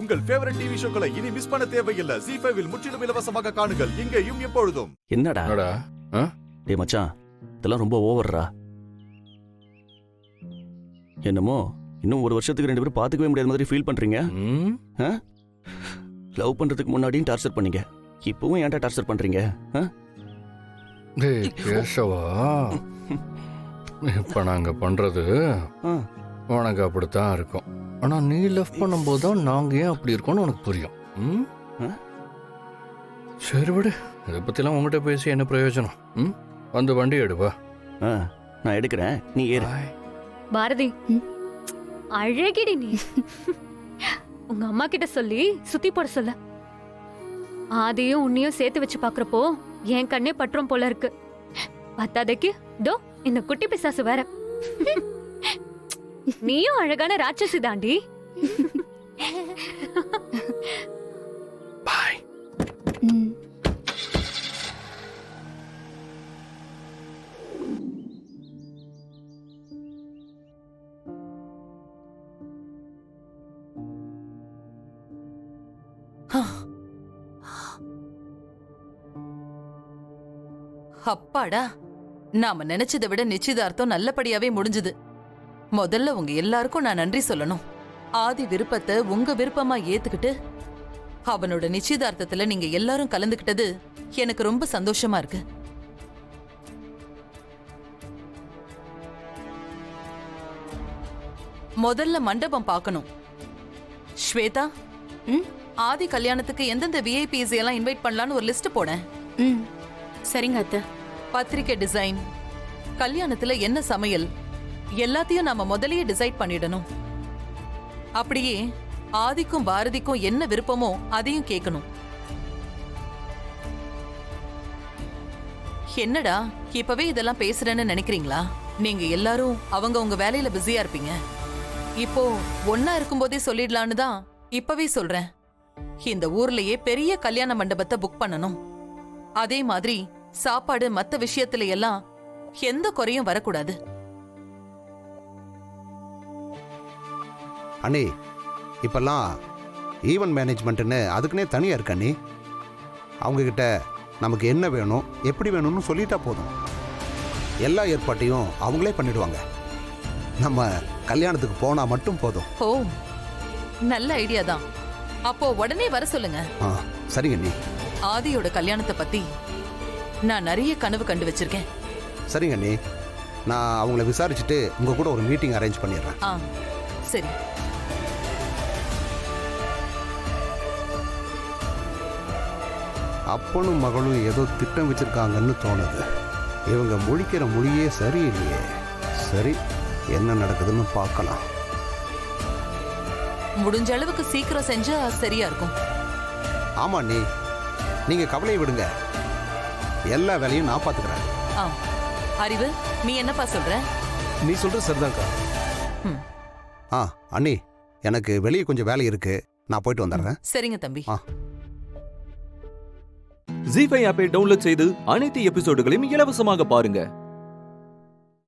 உங்கள் favourite TV ஷோக்களை இனி miss பண்ண தேவையில்லை. ZEE5 இல் முற்றிலும் இலவசமாக காணுங்கள், இங்கேயும் எப்பொழுதும். என்னடா என்னடா டேய் மச்சான், இதெல்லாம் ரொம்ப ஓவர்ரா. என்னமோ இன்னும் ஒரு வருஷத்துக்கு 2 பேரும் பாத்துக்கவே முடியாத மாதிரி ஃபீல் பண்றீங்க. லவ் பண்றதுக்கு முன்னாடியும் டார்ச்சர் பண்ணீங்க, இப்பவும் ஏன்டா டார்ச்சர் பண்றீங்க? டேய் கேசவா, இப்ப நாங்க பண்றது உனக்கு அப்படித்தான் இருக்கும். ஆனா நீ லவ் பண்ணும்போது தான் நாங்க ஏன் அப்படி இருக்கோம்னு உனக்கு புரியும். சரி விடு, இதை பத்திலாம் உங்ககிட்ட பேசி என்ன பிரயோஜனம்? வந்து வண்டி எடுப்பா. நான் எடுக்கிறேன், நீ ஏறு. பாரதி, அழகிடி நீ. உங்க அம்மா கிட்ட சொல்லி சுத்தி போட சொல்ல. ஆதியும் உன்னையும் சேர்த்து வச்சு பாக்குறப்போ என் கண்ணே பற்றும் போல இருக்கு. பத்தாதைக்கு தோ இந்த குட்டி பிசாசு வேற. நீயும் அழகான ராட்சசி தாண்டி. பாய். அப்பாடா, நாம நினைச்சதை விட நிச்சயதார்த்தம் நல்லபடியாவே முடிஞ்சது. முதல்ல உங்க எல்லாருக்கும் நான் நன்றி சொல்லணும். ஆதி விருப்பத்தை உங்க விருப்பமா ஏத்துக்கிட்டு அவனோட நிச்சயதார்த்தத்துல நீங்க எல்லாரும் கலந்துக்கிட்டது எனக்கு ரொம்ப சந்தோஷமா இருக்கு. முதல்ல மண்டபம் பார்க்கணும். ஸ்வேதா, ஆதி கல்யாணத்துக்கு எந்தெந்த விஐபிஸ் எல்லாம் இன்வைட் பண்ணலான்னு ஒரு லிஸ்ட் போனேன். சரிங்க அத்தை. பத்திரிக்கை டிசைன், கல்யாணத்துல என்ன சமையல், எல்லாத்தையும் நாம முதல்லயே டிசைட் பண்ணிடணும். அப்படியே ஆதிக்கும் பாரதிக்கும் என்ன விருப்பமோ அதையும் கேட்கணும். என்னடா இப்பவே இதெல்லாம் பேசுறேன்னு நினைக்கிறீங்களா? நீங்க எல்லாரும் அவங்க உங்க வேலையில பிஸியா இருப்பீங்க. இப்போ ஒன்னா இருக்கும்போதே சொல்லிடலான்னு தான் இப்பவே சொல்றேன். இந்த ஊர்லயே பெரிய கல்யாண மண்டபத்தை புக் பண்ணணும். அதே மாதிரி சாப்பாடு மத்த விஷயத்துல எல்லாம் எந்த குறையும் வரக்கூடாது. அண்ணி, இப்பெல்லாம் ஈவென்ட் மேனேஜ்மெண்ட்னு அதுக்குன்னே தனியாக இருக்கு அண்ணி. அவங்கக்கிட்ட நமக்கு என்ன வேணும், எப்படி வேணும்னு சொல்லிட்டா போதும், எல்லா ஏற்பாட்டையும் அவங்களே பண்ணிடுவாங்க. நம்ம கல்யாணத்துக்கு போனால் மட்டும் போதும். ஓ, நல்ல ஐடியா தான். அப்போ உடனே வர சொல்லுங்க. சரிங்க அண்ணி. ஆதியோட கல்யாணத்தை பத்தி நான் நிறைய கனவு கண்டு வச்சிருக்கேன். சரிங்க அண்ணி, நான் அவங்கள விசாரிச்சுட்டு உங்கள் கூட ஒரு மீட்டிங் அரேஞ்ச் பண்ணிடுறேன். சரி. அப்பனும் மகளும் ஏதோ திட்டம் வச்சிருக்காங்கன்னு தோணுது. இவங்க முழிக்கிற மொழியே சரியில்லையே. சரி, என்ன நடக்குதுன்னு பார்க்கலாம். முடிஞ்ச அளவுக்கு சீக்கிரம் செஞ்சா சரியா இருக்கும். ஆமா அண்ணி, நீங்கள் கவலையை விடுங்க, எல்லா வேலையும் நான் பார்த்துக்கிறேன். அறிவு, நீ என்னப்பா சொல்ற? நீ சொல்ற சரிதான்க்கா. அண்ணி, எனக்கு வெளியே கொஞ்சம் வேலை இருக்கு, நான் போயிட்டு வந்துடுறேன். சரிங்க தம்பி. ZEE5 ஆப்பை டவுன்லோட் செய்து அனைத்து எபிசோடுகளையும் இலவசமாக பாருங்க.